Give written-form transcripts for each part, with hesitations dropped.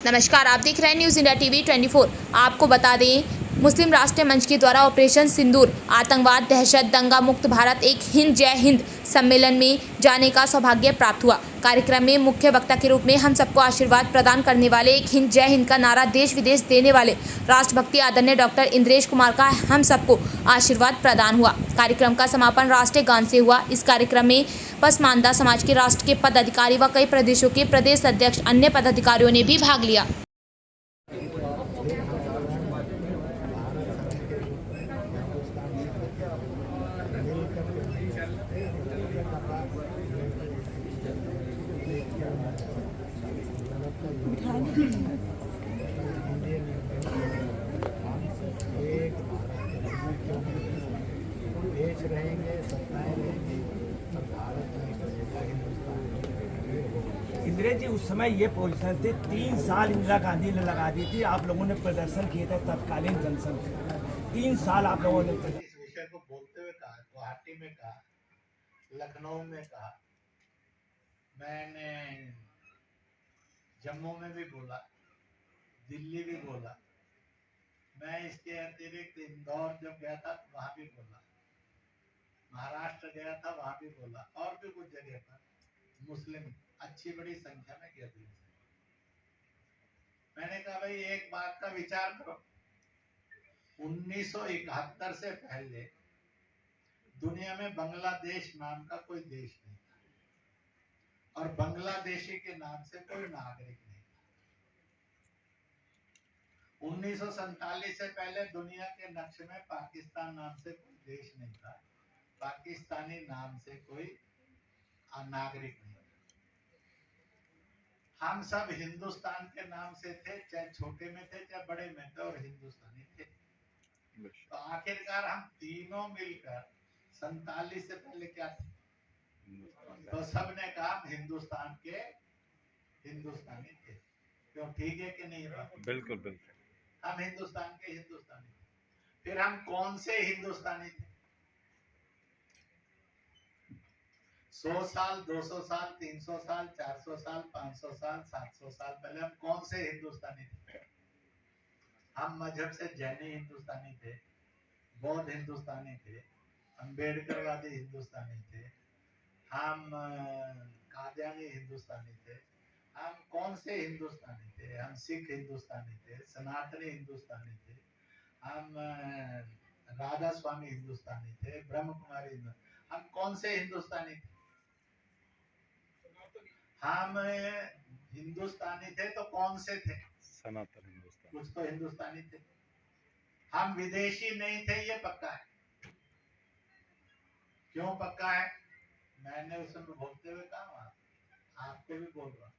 नमस्कार, आप देख रहे हैं न्यूज़ इंडिया टीवी 24। आपको बता दें, मुस्लिम राष्ट्रीय मंच के द्वारा ऑपरेशन सिंदूर आतंकवाद, दहशत, दंगा मुक्त भारत एक हिंद जय हिंद सम्मेलन में जाने का सौभाग्य प्राप्त हुआ। कार्यक्रम में मुख्य वक्ता के रूप में हम सबको आशीर्वाद प्रदान करने वाले, एक हिंद जय हिंद का नारा देश विदेश देने वाले राष्ट्रभक्ति आदरणीय डॉक्टर इंद्रेश कुमार का हम सबको आशीर्वाद प्रदान हुआ। कार्यक्रम का समापन राष्ट्रीय गान से हुआ। इस कार्यक्रम में पसमानदा समाज के राष्ट्र के पदाधिकारी व कई प्रदेशों के प्रदेश अध्यक्ष, अन्य पदाधिकारियों ने भी भाग लिया। देश रहेंगे, सत्ताएं रहेंगी और भारत में बनेगा हिंदुस्तान। इंदिरा जी उस समय ये पोजीशन थे, 3 साल इंदिरा गांधी ने लगा दी थी। आप लोगों ने प्रदर्शन किए थे तत्कालीन जनसंघ से, 3 साल आप लोगों ने इस विषय को बोलते हुए कहा, गुवाहाटी में कहा, लखनऊ में कहा, मैंने जम्मू में भी बोला, दिल्ली भी बोला, मैं इसके अतिरिक्त इंदौर जब गया था तो वहां भी बोला, महाराष्ट्र गया था वहां भी बोला, और भी कुछ जगह पर मुस्लिम अच्छी बड़ी संख्या में गए थे। मैंने कहा भाई एक बात का विचार करो, 1971 से पहले दुनिया में बांग्लादेश नाम का कोई देश नहीं था और बांग्लादेशी के नाम से कोई नागरिक नहीं था। 1947 से पहले दुनिया के नक्शे में पाकिस्तान नाम से कोई देश नहीं था, पाकिस्तानी नाम से कोई नागरिक नहीं था। हम सब हिंदुस्तान के नाम से थे, चाहे छोटे में थे चाहे बड़े में थे, और हिंदुस्तानी थे। तो आखिरकार हम तीनों मिलकर 47 से पहले क्या थे? तो सबने कहा हिंदुस्तान के हिंदुस्तानी थे। क्यों, ठीक है कि नहीं? बिल्कुल बिल्कुल, हम हिंदुस्तान के हिंदुस्तानी थे। फिर हम कौन से हिंदुस्तानी थे? 100 साल, 200 साल, 300 साल, 400 साल, 500 साल, 700 साल पहले हम कौन से हिंदुस्तानी थे? हम मजहब से जैनी हिंदुस्तानी थे, बौद्ध हिंदुस्तानी थे, अम्बेडकरवादी हिंदुस्तानी थे, हम कादियानी हिंदुस्तानी थे। हम कौन से हिंदुस्तानी थे? हम सिख हिंदुस्तानी थे, सनातनी हिंदुस्तानी थे, हम राधा स्वामी हिंदुस्तानी थे, ब्रह्म कुमारी। हम कौन से हिंदुस्तानी थे? हम हिंदुस्तानी थे तो कौन से थे? सनातन हिंदुस्तान। कुछ तो हिंदुस्तानी थे। हम विदेशी नहीं थे, ये पक्का है। क्यों पक्का है? मैंने उस समय बोलते हुए कहा, आपको भी बोल रहा हूँ,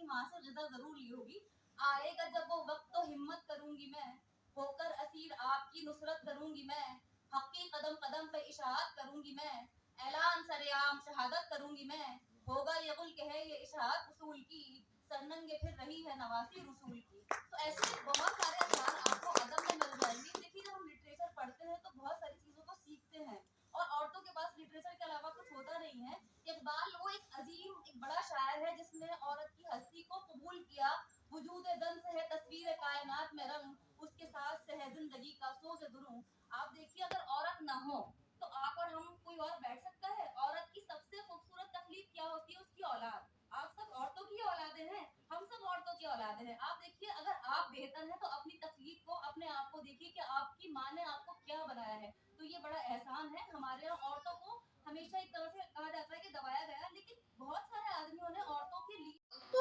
वहां से रजा जरूर ली होगी। आएगा जब वो वक्त तो हिम्मत करूंगी मैं, होकर असीर आपकी नुसरत करूंगी मैं, हक की कदम कदम पे इशाअत करूंगी मैं, ऐलान सरेआम शहादत करूंगी मैं, होगा ये मुल्क है ये इशाअत उसूल की, सरनंगे फिर रही है नवासी रसूल की। तो ऐसे बहुत सारे अखबार आपको अदब में मिल जाएंगे। देखिए, जब हम लिटरेचर पढ़ते हैं तो बहुत सारी चीजों को सीखते हैं, और औरतों के पास लिटरेचर के अलावा कुछ होता नहीं है। इकबाल वो एक अजीम, एक बड़ा शायर है जिसने औरत की हस्ती को कबूल किया। वजूद दन से है तस्वीर कायनात में रंग, उसके साथ से है जिंदगी का सोज दुरूं। आप देखिए, अगर औरत ना हो तो आप और हम कोई और बैठ सकता है? औरत की सबसे खूबसूरत तकलीफ क्या होती है? उसकी औलाद। आप सब औरतों की औलादे हैं, हम सब औरतों की औलादे हैं। आप देखिए, अगर आप बेहतर हैं तो अपनी तकलीफ को, अपने आप को देखिए कि आपकी माँ ने आपको क्या बनाया है। तो ये बड़ा एहसान है। हमारे यहाँ औरतों को हमेशा एक तरह से कहा जाता है कि दबाया गया, लेकिन बहुत सारे आदमियों ने औरतों के लिए तो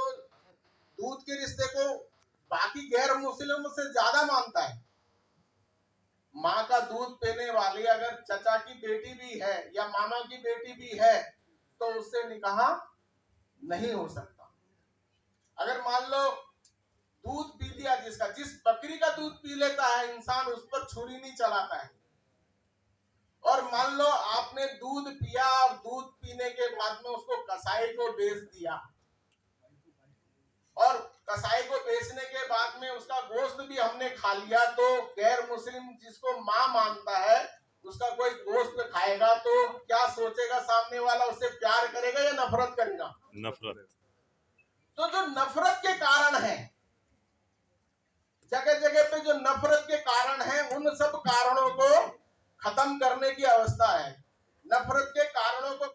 दूध के रिश्ते को बाकी गैर मुस्लिमों से ज्यादा मानता है। माँ का दूध पीने वाली अगर चचा की बेटी भी है या मामा की बेटी भी है तो उससे निकाह नहीं हो सकता। अगर मान लो दूध पी लिया, जिस बकरी का दूध पी लेता है इंसान, उस पर छुरी नहीं चलाता है। और मान लो आपने दूध पिया और दूध पीने के बाद में उसको कसाई को बेच दिया, और कसाई को बेचने के बाद में उसका गोश्त भी हमने खा लिया, तो गैर मुस्लिम जिसको माँ मानता है उसका कोई गोश्त खाएगा तो क्या सोचेगा सामने वाला? उससे प्यार करेगा या नफरत करेगा? नफरत। तो जो नफरत के कारण है सब कारणों को खत्म करने की अवस्था है। नफरत के कारणों को